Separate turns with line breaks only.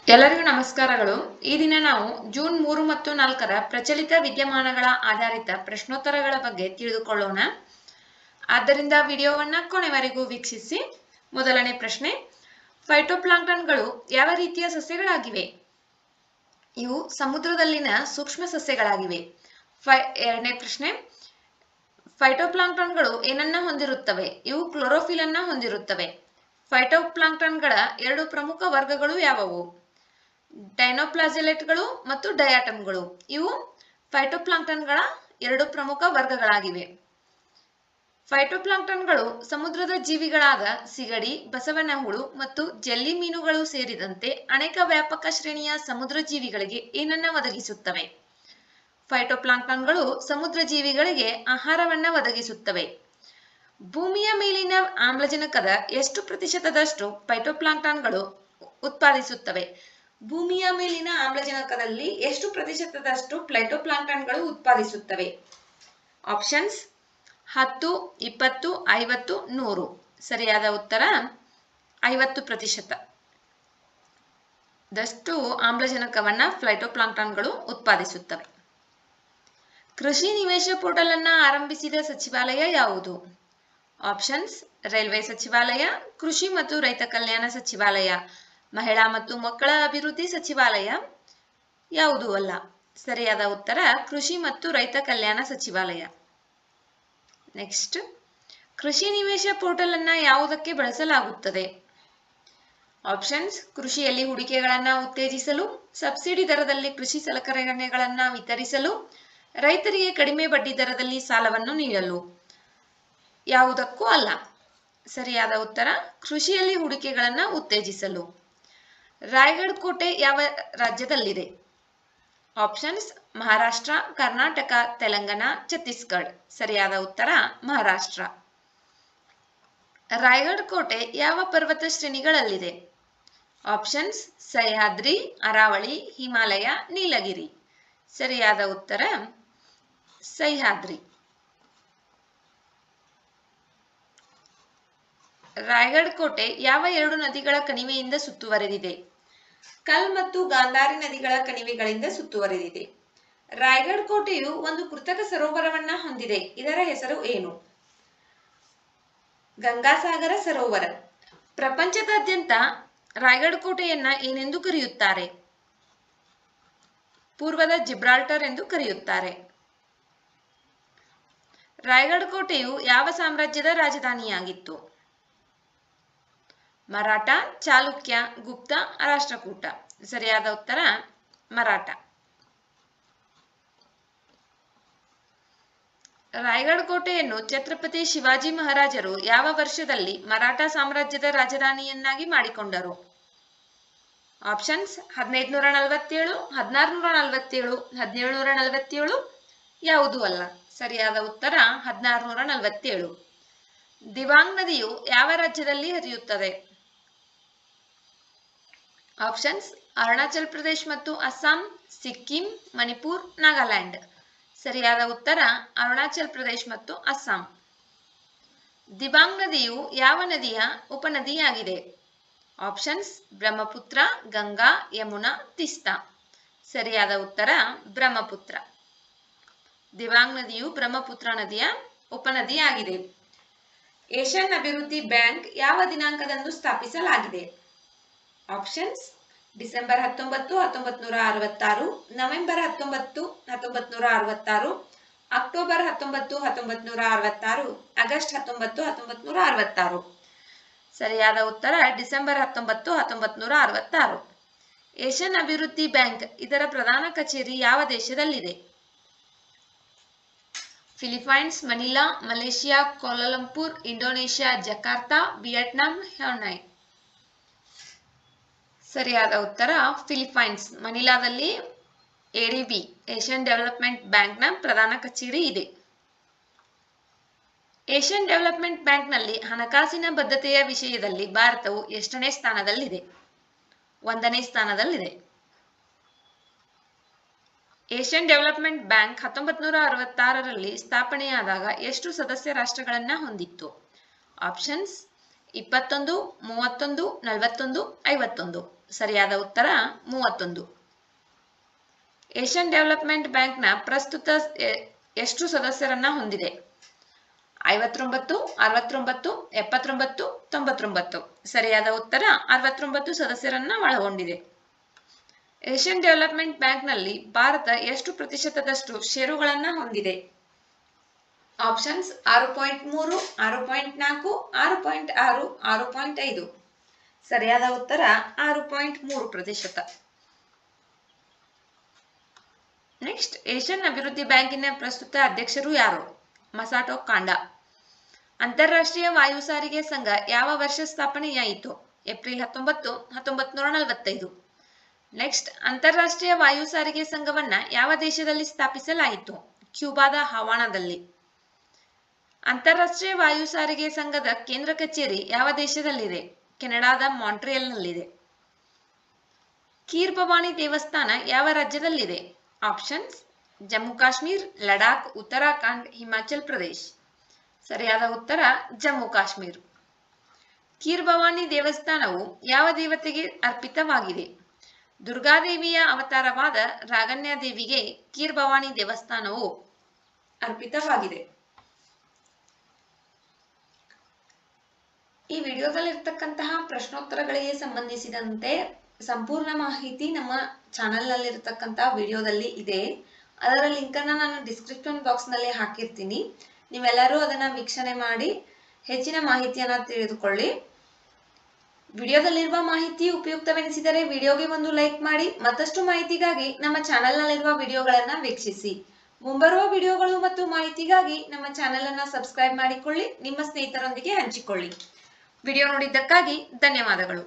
ಎಲ್ಲರಿಗೂ ನಮಸ್ಕಾರಗಳು. ಈ ದಿನ ನಾವು ಜೂನ್ 3 ಮತ್ತು 4ರ ಪ್ರಚಲಿತ ವಿದ್ಯಮಾನಗಳ ಆಧಾರಿತ ಪ್ರಶ್ನೋತ್ತರಗಳ ಬಗ್ಗೆ ತಿಳಿದುಕೊಳ್ಳೋಣ. ಆದ್ದರಿಂದ ವಿಡಿಯೋವನ್ನ ಕೊನೆವರೆಗೂ ವೀಕ್ಷಿಸಿ. ಮೊದಲನೇ ಪ್ರಶ್ನೆ, ಫೈಟೋಪ್ಲಾಂಕ್ಟನ್ಗಳು ಯಾವ ರೀತಿಯ ಸಸ್ಯಗಳಾಗಿವೆ? ಇವು ಸಮುದ್ರದಲ್ಲಿನ ಸೂಕ್ಷ್ಮ ಸಸ್ಯಗಳಾಗಿವೆ. ಎರಡನೇ ಪ್ರಶ್ನೆ, ಫೈಟೋಪ್ಲಾಂಕ್ಟನ್ಗಳು ಏನನ್ನ ಹೊಂದಿರುತ್ತವೆ? ಇವು ಕ್ಲೋರೋಫಿಲ್ ಅನ್ನ ಹೊಂದಿರುತ್ತವೆ. ಫೈಟೋಪ್ಲಾಂಕ್ಟನ್ಗಳ ಎರಡು ಪ್ರಮುಖ ವರ್ಗಗಳು ಯಾವುವು? ಡೈನೋಪ್ಲಾಜಿಲೆಟ್ಗಳು ಮತ್ತು ಡಯಾಟಮ್ಗಳು. ಇವು ಫೈಟೋಪ್ಲಾಂಕ್ಟನ್ಗಳ ಎರಡು ಪ್ರಮುಖ ವರ್ಗಗಳಾಗಿವೆ. ಫೈಟೋಪ್ಲಾಂಕ್ಟನ್ಗಳು ಸಮುದ್ರದ ಜೀವಿಗಳಾದ ಸಿಗಡಿ, ಬಸವನ ಹುಳು ಮತ್ತು ಜೆಲ್ಲಿ ಮೀನುಗಳು ಸೇರಿದಂತೆ ಅನೇಕ ವ್ಯಾಪಕ ಶ್ರೇಣಿಯ ಸಮುದ್ರ ಜೀವಿಗಳಿಗೆ ಏನನ್ನ ಒದಗಿಸುತ್ತವೆ? ಫೈಟೋಪ್ಲಾಂಕ್ಟನ್ಗಳು ಸಮುದ್ರ ಜೀವಿಗಳಿಗೆ ಆಹಾರವನ್ನ ಒದಗಿಸುತ್ತವೆ. ಭೂಮಿಯ ಮೇಲಿನ ಆಮ್ಲಜನಕದ ಎಷ್ಟು ಪ್ರತಿಶತದಷ್ಟು ಫೈಟೋಪ್ಲಾಂಕ್ಟನ್ಗಳು ಉತ್ಪಾದಿಸುತ್ತವೆ? ಭೂಮಿಯ ಮೇಲಿನ ಆಮ್ಲಜನಕದಲ್ಲಿ ಎಷ್ಟು ಪ್ರತಿಶತದಷ್ಟು ಫೈಟೋಪ್ಲಾಂಕ್ಟನ್ಗಳು ಉತ್ಪಾದಿಸುತ್ತವೆ? ಆಪ್ಷನ್ಸ್ 10, 20, 50, 100. ಸರಿಯಾದ ಉತ್ತರ 50% ದಷ್ಟು ಆಮ್ಲಜನಕವನ್ನ ಫೈಟೋಪ್ಲಾಂಕ್ಟನ್ಗಳು ಉತ್ಪಾದಿಸುತ್ತವೆ. ಕೃಷಿ ನಿವೇಶ ಪೋರ್ಟಲ್ ಅನ್ನ ಆರಂಭಿಸಿದ ಸಚಿವಾಲಯ ಯಾವುದು? ಆಪ್ಷನ್ಸ್ ರೈಲ್ವೆ ಸಚಿವಾಲಯ, ಕೃಷಿ ಮತ್ತು ರೈತ ಕಲ್ಯಾಣ ಸಚಿವಾಲಯ, ಮಹಿಳಾ ಮತ್ತು ಮಕ್ಕಳ ಅಭಿವೃದ್ಧಿ ಸಚಿವಾಲಯ, ಯಾವುದೂ ಅಲ್ಲ. ಸರಿಯಾದ ಉತ್ತರ ಕೃಷಿ ಮತ್ತು ರೈತ ಕಲ್ಯಾಣ ಸಚಿವಾಲಯ. ನೆಕ್ಸ್ಟ್, ಕೃಷಿ ನಿವೇಶ ಪೋರ್ಟಲ್ ಅನ್ನ ಯಾವುದಕ್ಕೆ ಬಳಸಲಾಗುತ್ತದೆ? ಆಪ್ಷನ್ಸ್ ಕೃಷಿಯಲ್ಲಿ ಹೂಡಿಕೆಗಳನ್ನ ಉತ್ತೇಜಿಸಲು, ಸಬ್ಸಿಡಿ ದರದಲ್ಲಿ ಕೃಷಿ ಸಲಕರಣೆಗಳನ್ನ ವಿತರಿಸಲು, ರೈತರಿಗೆ ಕಡಿಮೆ ಬಡ್ಡಿ ದರದಲ್ಲಿ ಸಾಲವನ್ನು ನೀಡಲು. ಯಾವುದಕ್ಕೂ ಅಲ್ಲ. ಸರಿಯಾದ ಉತ್ತರ ಕೃಷಿಯಲ್ಲಿ ಹೂಡಿಕೆಗಳನ್ನ ಉತ್ತೇಜಿಸಲು. ರಾಯಗಢ ಕೋಟೆ ಯಾವ ರಾಜ್ಯದಲ್ಲಿದೆ? ಆಪ್ಷನ್ಸ್ ಮಹಾರಾಷ್ಟ್ರ, ಕರ್ನಾಟಕ, ತೆಲಂಗಾಣ, ಛತ್ತೀಸ್ಗಢ. ಸರಿಯಾದ ಉತ್ತರ ಮಹಾರಾಷ್ಟ್ರ. ರಾಯಗಢ ಕೋಟೆ ಯಾವ ಪರ್ವತ ಶ್ರೇಣಿಗಳಲ್ಲಿದೆ? ಆಪ್ಷನ್ಸ್ ಸಹ್ಯಾದ್ರಿ, ಅರಾವಳಿ, ಹಿಮಾಲಯ, ನೀಲಗಿರಿ. ಸರಿಯಾದ ಉತ್ತರ ಸಹ್ಯಾದ್ರಿ. ರಾಯಗಢ ಕೋಟೆ ಯಾವ ಎರಡು ನದಿಗಳ ಕಣಿವೆಯಿಂದ ಸುತ್ತುವರೆದಿದೆ? ಕಲ್ ಮತ್ತು ಗಾಂಧಾರಿ ನದಿಗಳ ಕಣಿವೆಗಳಿಂದ ಸುತ್ತುವರೆದಿದೆ. ರಾಯಗಢ ಕೋಟೆಯು ಒಂದು ಕೃತಕ ಸರೋವರವನ್ನ ಹೊಂದಿದೆ. ಇದರ ಹೆಸರು ಏನು? ಗಂಗಾಸಾಗರ ಸರೋವರ. ಪ್ರಪಂಚದಾದ್ಯಂತ ರಾಯಗಢ ಕೋಟೆಯನ್ನ ಏನೆಂದು ಕರೆಯುತ್ತಾರೆ? ಪೂರ್ವದ ಜಿಬ್ರಾಲ್ಟರ್ ಎಂದು ಕರೆಯುತ್ತಾರೆ. ರಾಯಗಢ ಕೋಟೆಯು ಯಾವ ಸಾಮ್ರಾಜ್ಯದ ರಾಜಧಾನಿಯಾಗಿತ್ತು? ಮರಾಠ, ಚಾಲುಕ್ಯ, ಗುಪ್ತ, ರಾಷ್ಟ್ರಕೂಟ. ಸರಿಯಾದ ಉತ್ತರ ಮರಾಠ. ರಾಯಗಢ ಕೋಟೆಯನ್ನು ಛತ್ರಪತಿ ಶಿವಾಜಿ ಮಹಾರಾಜರು ಯಾವ ವರ್ಷದಲ್ಲಿ ಮರಾಠ ಸಾಮ್ರಾಜ್ಯದ ರಾಜಧಾನಿಯನ್ನಾಗಿ ಮಾಡಿಕೊಂಡರು? ಆಪ್ಷನ್ಸ್ 1547, 1647, 1747, ಯಾವುದೂ ಅಲ್ಲ. ಸರಿಯಾದ ಉತ್ತರ 1647. ದಿವಾಂಗ್ ನದಿಯು ಯಾವ ರಾಜ್ಯದಲ್ಲಿ ಹರಿಯುತ್ತದೆ? ಆಪ್ಷನ್ಸ್ ಅರುಣಾಚಲ್ ಪ್ರದೇಶ್ ಮತ್ತು ಅಸ್ಸಾಂ, ಸಿಕ್ಕಿಂ, ಮಣಿಪುರ್, ನಾಗಾಲ್ಯಾಂಡ್. ಸರಿಯಾದ ಉತ್ತರ ಅರುಣಾಚಲ್ ಪ್ರದೇಶ್ ಮತ್ತು ಅಸ್ಸಾಂ. ದಿವಾಂಗ್ ನದಿಯು ಯಾವ ನದಿಯ ಉಪನದಿಯಾಗಿದೆ? ಆಪ್ಷನ್ಸ್ ಬ್ರಹ್ಮಪುತ್ರ, ಗಂಗಾ, ಯಮುನಾ, ತಿಸ್ತಾ. ಸರಿಯಾದ ಉತ್ತರ ಬ್ರಹ್ಮಪುತ್ರ. ದಿವಾಂಗ್ ನದಿಯು ಬ್ರಹ್ಮಪುತ್ರ ನದಿಯ ಉಪನದಿಯಾಗಿದೆ. ಏಷ್ಯನ್ ಅಭಿವೃದ್ಧಿ ಬ್ಯಾಂಕ್ ಯಾವ ದಿನಾಂಕದಂದು ಸ್ಥಾಪಿಸಲಾಗಿದೆ? Options December 19, 1966, November 19, 1966, October 19, 1966, August 19, 1966. ಸರಿಯಾದ ಉತ್ತರ ಡಿಸೆಂಬರ್ 19, 1966. ಏಷ್ಯನ್ ಅಭಿವೃದ್ಧಿ ಬ್ಯಾಂಕ್ ಇದರ ಪ್ರಧಾನ ಕಚೇರಿ ಯಾವ ದೇಶದಲ್ಲಿದೆ? Philippines, Manila, Malaysia, Kuala Lumpur, Indonesia, Jakarta, Vietnam, Hanoi. ಸರಿಯಾದ ಉತ್ತರ ಫಿಲಿಪೈನ್ಸ್. ಮನಿಲಾದಲ್ಲಿ ಎಡಿಬಿ ಏಷ್ಯನ್ ಡೆವಲಪ್ಮೆಂಟ್ ಬ್ಯಾಂಕ್ನ ಪ್ರಧಾನ ಕಚೇರಿ ಇದೆ. ಏಷ್ಯನ್ ಡೆವಲಪ್ಮೆಂಟ್ ಬ್ಯಾಂಕ್ನಲ್ಲಿ ಹಣಕಾಸಿನ ಬದ್ಧತೆಯ ವಿಷಯದಲ್ಲಿ ಭಾರತವು ಎಷ್ಟನೇ ಸ್ಥಾನದಲ್ಲಿದೆ? 1ನೇ ಸ್ಥಾನದಲ್ಲಿದೆ. ಏಷ್ಯನ್ ಡೆವಲಪ್ಮೆಂಟ್ ಬ್ಯಾಂಕ್ 1966ರಲ್ಲಿ ಸ್ಥಾಪನೆಯಾದಾಗ ಎಷ್ಟು ಸದಸ್ಯ ರಾಷ್ಟ್ರಗಳನ್ನ ಹೊಂದಿತ್ತು? ಆಪ್ಷನ್ಸ್ 21, 31, 41, 51. ಸರಿಯಾದ ಉತ್ತರ 31. ಏಷ್ಯನ್ ಡೆವಲಪ್ಮೆಂಟ್ ಬ್ಯಾಂಕ್ನ ಪ್ರಸ್ತುತ ಎಷ್ಟು ಸದಸ್ಯರನ್ನ ಹೊಂದಿದೆ? 59, 69, 79, 99. ಸರಿಯಾದ ಉತ್ತರ 69 ಸದಸ್ಯರನ್ನ ಒಳಗೊಂಡಿದೆ. ಏಷ್ಯನ್ ಡೆವಲಪ್ಮೆಂಟ್ ಬ್ಯಾಂಕ್ನಲ್ಲಿ ಭಾರತ ಎಷ್ಟು ಪ್ರತಿಶತದಷ್ಟು ಷೇರುಗಳನ್ನ ಹೊಂದಿದೆ? ಆಪ್ಷನ್ಸ್ 6.3, 6.4, 6.6, 6.5. ಸರಿಯಾದ ಉತ್ತರ 6.3%. ನೆಕ್ಸ್ಟ್, ಏಷ್ಯನ್ ಅಭಿವೃದ್ಧಿ ಬ್ಯಾಂಕಿನ ಪ್ರಸ್ತುತ ಅಧ್ಯಕ್ಷರು ಯಾರು? ಮಸಾಟೋ ಕಾಂಡಾ. ಅಂತಾರಾಷ್ಟ್ರೀಯ ವಾಯು ಸಾರಿಗೆ ಸಂಘ ಯಾವ ವರ್ಷ ಸ್ಥಾಪನೆಯಾಯಿತು? ಏಪ್ರಿಲ್ 19, 1945. ನೆಕ್ಸ್ಟ್, ಅಂತಾರಾಷ್ಟ್ರೀಯ ವಾಯು ಸಾರಿಗೆ ಸಂಘವನ್ನ ಯಾವ ದೇಶದಲ್ಲಿ ಸ್ಥಾಪಿಸಲಾಯಿತು? ಕ್ಯೂಬಾದ ಹವಾನಾದಲ್ಲಿ. ಅಂತಾರಾಷ್ಟ್ರೀಯ ವಾಯು ಸಾರಿಗೆ ಸಂಘದ ಕೇಂದ್ರ ಕಚೇರಿ ಯಾವ ದೇಶದಲ್ಲಿದೆ? ಕೆನಡಾದ ಮಾಂಟ್ರಿಯಲ್ನಲ್ಲಿದೆ. ಖೀರ್ ಭವಾನಿ ದೇವಸ್ಥಾನ ಯಾವ ರಾಜ್ಯದಲ್ಲಿದೆ? ಆಪ್ಷನ್ಸ್ ಜಮ್ಮು ಕಾಶ್ಮೀರ್, ಲಡಾಖ್, ಉತ್ತರಾಖಂಡ್, ಹಿಮಾಚಲ್ ಪ್ರದೇಶ್. ಸರಿಯಾದ ಉತ್ತರ ಜಮ್ಮು ಕಾಶ್ಮೀರ್. ಖೀರ್ ಭವಾನಿ ದೇವಸ್ಥಾನವು ಯಾವ ದೇವತೆಗೆ ಅರ್ಪಿತವಾಗಿದೆ? ದುರ್ಗಾದೇವಿಯ ಅವತಾರವಾದ ರಾಗಣ್ಯ ದೇವಿಗೆ ಖೀರ್ ಭವಾನಿ ದೇವಸ್ಥಾನವು ಅರ್ಪಿತವಾಗಿದೆ. ಈ ವಿಡಿಯೋದಲ್ಲಿರ್ತಕ್ಕಂತಹ ಪ್ರಶ್ನೋತ್ತರಗಳಿಗೆ ಸಂಬಂಧಿಸಿದಂತೆ ಸಂಪೂರ್ಣ ಮಾಹಿತಿ ನಮ್ಮ ಚಾನೆಲ್ ನಲ್ಲಿರ್ತಕ್ಕಂತಹ ವಿಡಿಯೋದಲ್ಲಿ ಇದೆ. ಅದರ ಲಿಂಕ್ ಅನ್ನ ನಾನು ಡಿಸ್ಕ್ರಿಪ್ಷನ್ ಬಾಕ್ಸ್ ನಲ್ಲಿ ಹಾಕಿರ್ತೀನಿ. ನೀವೆಲ್ಲರೂ ಅದನ್ನ ವೀಕ್ಷಣೆ ಮಾಡಿ ಹೆಚ್ಚಿನ ಮಾಹಿತಿಯನ್ನ ತಿಳಿದುಕೊಳ್ಳಿ. ವಿಡಿಯೋದಲ್ಲಿರುವ ಮಾಹಿತಿ ಉಪಯುಕ್ತವೆನಿಸಿದರೆ ವಿಡಿಯೋಗೆ ಒಂದು ಲೈಕ್ ಮಾಡಿ. ಮತ್ತಷ್ಟು ಮಾಹಿತಿಗಾಗಿ ನಮ್ಮ ಚಾನೆಲ್ ನಲ್ಲಿರುವ ವಿಡಿಯೋಗಳನ್ನ ವೀಕ್ಷಿಸಿ. ಮುಂಬರುವ ವಿಡಿಯೋಗಳು ಮತ್ತು ಮಾಹಿತಿಗಾಗಿ ನಮ್ಮ ಚಾನೆಲ್ ಅನ್ನ ಸಬ್ಸ್ಕ್ರೈಬ್ ಮಾಡಿಕೊಳ್ಳಿ. ನಿಮ್ಮ ಸ್ನೇಹಿತರೊಂದಿಗೆ ಹಂಚಿಕೊಳ್ಳಿ. ವಿಡಿಯೋ ನೋಡಿದ್ದಕ್ಕಾಗಿ ಧನ್ಯವಾದಗಳು.